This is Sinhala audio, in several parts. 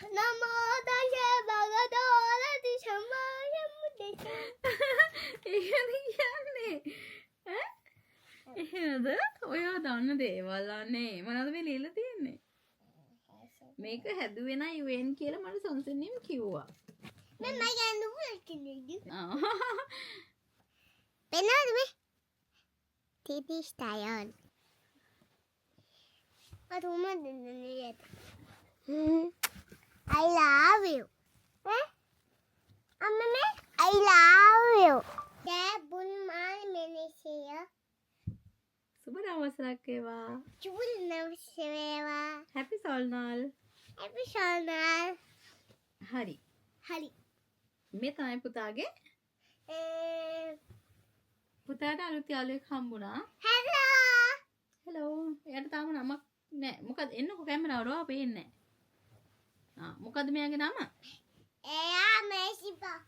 නමෝ තස්ස භගවතෝ අරහතෝ සම්මා සම්බුද්දස්ස. ඒකද කියන්නේ ඈ එහෙමද ඔයා දන්න දේවල් අනේ මොනවද මේ ලියලා තියෙන්නේ මේක හැදුවේ නයි UN කියලා මට සංසන්නියම කිව්වා මම යන්නේ කිව්වේ ආ පෙන්නද මේ තීටි ස්ටයල් අරුම දෙන්නේ I love you අම්මේ I love you දැබුන් මාල් මෙනිසිය සුබ දවසක් වේවා චුල් නවසේවා හැපි සල්නාල් එපිසෝඩ් හරි හරි මේ තමයි පුතාගේ පුතාට අලුත් යාළුවෙක් හම්බුණා හෙලෝ හෙලෝ එයාට තාම නමක් නෑ මොකද එන්නකෝ කැමරාවට ඔයා පේන්නේ නෑ මොකද මෙයාගේ නම එයා මේසිපා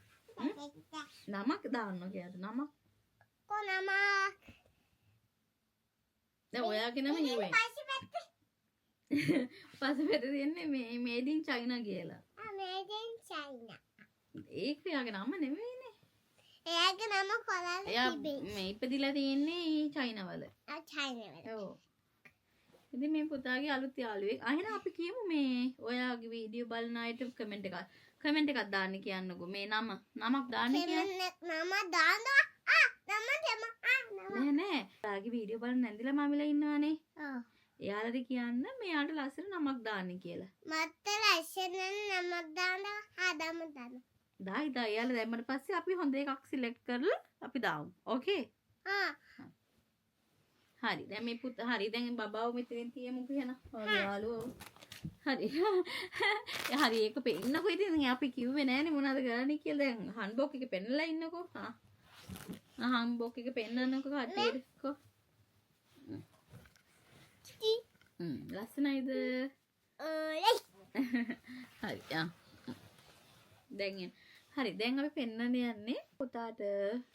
නමක් දාන්න කියලා නමක් කොනම දැන් ඔයාගේ නම UN පස්සෙපැත්තේ තියෙන්නේ මේ මේඩ් ඉන් චයිනා කියලා අමේජින් චයිනා ඒක එයාගේ නම නෙමෙයිනේ එයාගේ නම කොලල් එයා තිබේ මේ ඉපදිලා තියෙන්නේ චයිනා වල චයිනා වල ඔව් ඉතින් මේ පුතාගේ අලුත් යාළුවෙක් අහන අපි කියමු මේ ඔයාගේ වීඩියෝ බලන අයට කමෙන්ට් එකක් දාන්න කියන්නකෝ මේ නමක් දාන්න කියන්නේ නම දානවා නෑ නෑ ඔයාගේ වීඩියෝ බලන නැන්දිලා මාමිලා ඉන්නවනේ ඔව් එයාලට කියන්න මෙයාට ලස්සන නමක් දාන්න කියලා මට ලස්සන නමක් දානවා ආදම දානවා දායි එයාලා දැම්මට පස්සේ අපි හොඳ එකක් සිලෙක්ට් කරලා අපි දාමු ඕකේ හරි දැන් මේ පුතා හරි දැන් බබාව මෙතනින් තියමුකෝ එහෙනම් යාළුවෝ හරි හරි ඒක පෙන්නකෝ ඉතින් අපි කිව්වේ නෑනේ මොනවද කරන්නේ කියලා දැන් හන්බොක් එක පෙන්නලා ඉන්නකෝ හන්බොක් එක පෙන්නන්නකෝ කට්ටියට කො ලස්සනයිද හරි දැන් හරි දැන් අපි පෙන්නන්න යන්නේ පුතාට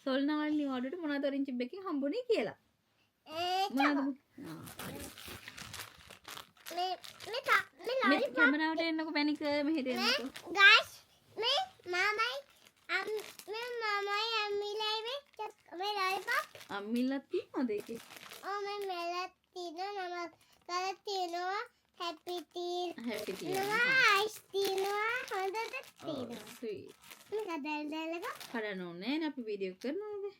සොල්නාවල් නිවාඩුවට මොනවද ඔරෙන්ජ් එකකින් හම්බුනේ කියලා මේ කැමරාවට එන්නකෝ පැනික මෙහෙට එන්නකෝ guys මේ මාමයි අම්මිලයි මේ lollipop අම්මිලා තියනද ඒකේ මේ මෙලත් තියෙනවා නම කරලා තියෙනවා happy තියෙනවා ice තියෙනවා හොඳට තියෙනවා sweet මේක දැල්දැලක කඩන්න ඕනේ නේ අපි වීඩියෝ කරනවානේ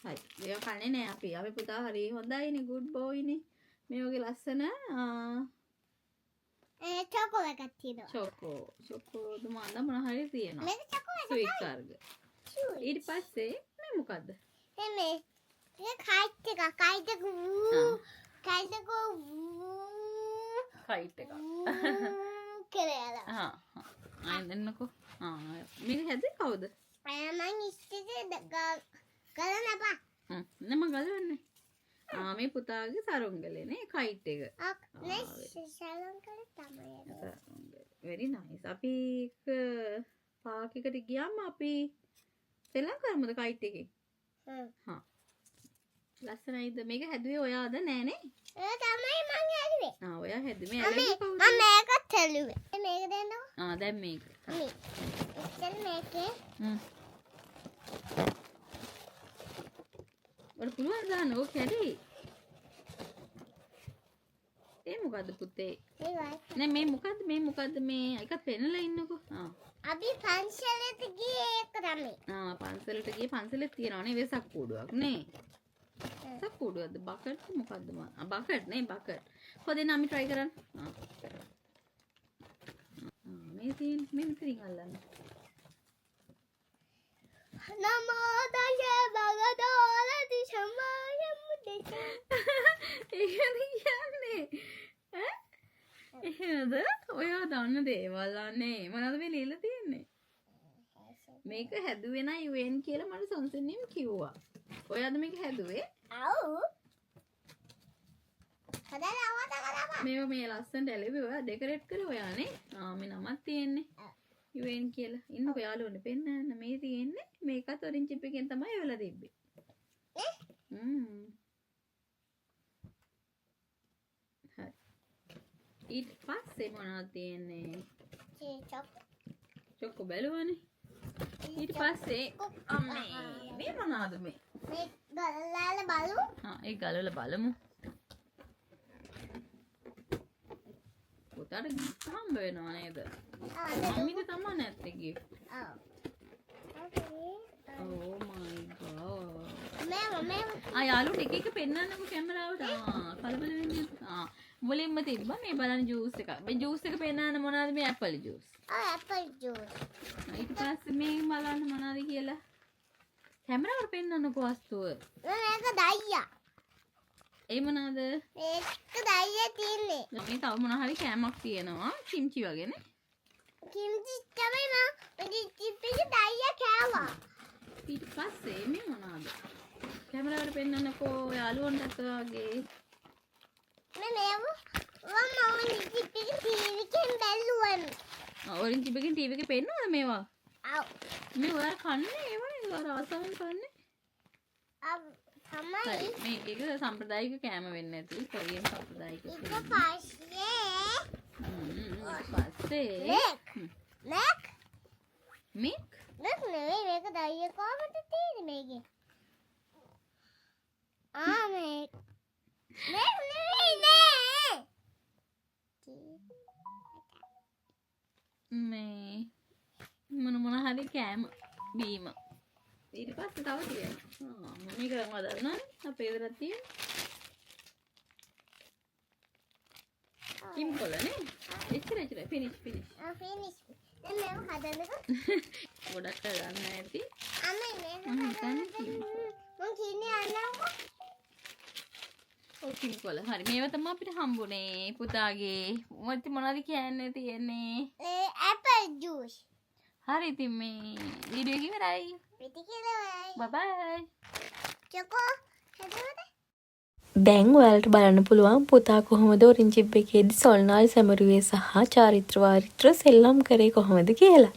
හරි ඒක කන්නේ නෑ අපි පුතා හරි හොඳයිනේ good boy නේ මේ වගේ ලස්සන චොකෝ එකක් තියෙනවා චොකෝ දුමාන්ද මොන හරි තියෙනවා මේක චොකෝ එකක් ස්වීට් වර්ග ඊට පස්සේ මේ මොකද්ද මේ කයිට් එක කරලා ආයෙත් එන්නකෝ මේක හැදුවේ කවුද මම ඉස්සේ ගලන අපා නම ගලවන්නේ මේ පුතාගේ සරුංගලනේ කයිට් එක නේ සලන් කර තමයි very nice අපි පාක් එකට ගියාම අපි සෙල්ලම් කරමුද කයිට් එකේ ලස්සනයිද මේක හැදුවේ ඔයාද නෑනේ තමයි මං හැදුවේ ඔයා හැදුවේ ඇලුවේ කවුද මම මේකත් හැදුවේ මේක දෙන්නකෝ දැන් මේක ඉතින් මේකේ ඔර පුළුවන් දාන්න ඕක කැඩේ ඒ මොකද්ද පුතේ නෑ මේ මොකද්ද මේ එකක් පෙන්නලා ඉන්නකෝ අපි පන්සලට ගියේ ඒක තමයි පන්සලට ගියේ පන්සලේ තියනවනේ වෙසක් කූඩුවක් නේ සක්කුඩුවද බකට් මොකද්ද බකට් නේ බකට් කොහෙද අපි try කරන්න මේ තියෙන මේ මෙතනින් අල්ලන්න නමෝ තස්ස භගවතෝ අරහතෝ සම්මා සම්බුද්දස්ස ඒකද කියන්නේ එහෙමද ඔයා දන්න දේවල් අනේ මොනවද මේ ලියලා තියෙන්නේ මේක හැදුවේ නයි UN කියලා මට සංසන්නියම කිව්වා ඔයාද මේක හැදුවේ ඔව් හදලා අවදා මේව මේ ලස්සනට ඇලෙවි ඔයා ඩෙකොරේට් කරේ ඔයානේ මේ නමක් තියෙන්නේ UN කියලා ඉන්නකෝ යාළුවනේ පෙන්නන්න මේ තියෙන්නේ මේකත් ඔරෙන්ජ් චිප් එකෙන් තමයි එවලා තිබ්බේ හරි ඊට පස්සේ මොනවද තියෙන්නේ ඔක්කොම බැලුවානේ. ඊට පස්සේ අම්මේ මේ මොනවාද මේ? මේ ගලලා බලමු. ඒ ගලවලා බලමු. පුතාට gift හම්බ වෙනවා නේද? මම්මිට තමයි නැත්තේ gift. ඔව්. Oh my god. මේ යාළුවට එක එක පෙන්නන්නකො කැමරාවට. කලබල වෙන්නේ. මුලින්ම තිබ්බා මේ බලන්න ජූස් එක. මේ ජූස් එක පෙන්නන්න මොනවද මේ ඇපල් ජූස්. Apple juice. ඊට පස්සේ මේ බලන්න මොනවද කියලා. කැමරාවට පෙන්නන්නකො වස්තුව. මේක දයියා. ඒ මොනවද? මේක දයියා තියෙන්නේ. මේ තව මොන හරි කෑමක් තියෙනවා. කිම්චි වගේනේ. කිම්චි තමයි මම ඉතිපිට දයියා කෑවා. ඊට පස්සේ මේ මොනවද? කැමරාවට පෙන්නන්නකෝ යාළුවන්ට වගේ. මම ඉතිපිට ටීවී එකෙන් බැලුවා. ඔරින්ජ් එකකින් ටීවී එකේ පෙන්නනවද මේවා? ආව්. මේ ඔයාලා කන්නේ ඒවනේ ඔයාලා ආසාවෙන් කන්නේ. තමයි. මේක සම්ප්‍රදායික කෑම වෙන්නේ නැති කොරියන් සම්ප්‍රදායික. ඊට පස්සේ මේක මික් නෙවෙයි මේක දයියා කොහමද තියෙන්නේ මේකේ? මේක නෙවෙයි නේ. මේ මොන හරි කෑම බීම. ඊට පස්සේ තව තියෙනවා. මේක මොනවද දන්නවද? අපේ ගෙදරක් තියෙන. කිම්කොලනේ. එච්චර ෆිනිෂ්. ෆිනිෂ්. දැන් මේක හදන්නකො. ගොඩක් ගන්න ඇති. අම්මේ මේක හදන්න මං කියන්නේ අන්නම්කො. ඔව් කිම්කොල. හරි මේව තමයි අපිට හම්බුනේ පුතාගේ. මොනවද කියන්නේ තියෙන්නේ? Apple juice. හරි ඉතින් මේ වීඩියෝ එක ඉවරයි. පිටිකලයි. බයි බයි. චොකෝ හදවද? දැන් ඔයාලට බලන්න පුළුවන් පුතා කොහොමද ඔරින්ජ් චිප් එකේදී සොල්නාල් සැමරුවේ සහ චාරිත්‍ර වාරිත්‍ර සෙල්ලම් කරේ කොහොමද කියලා.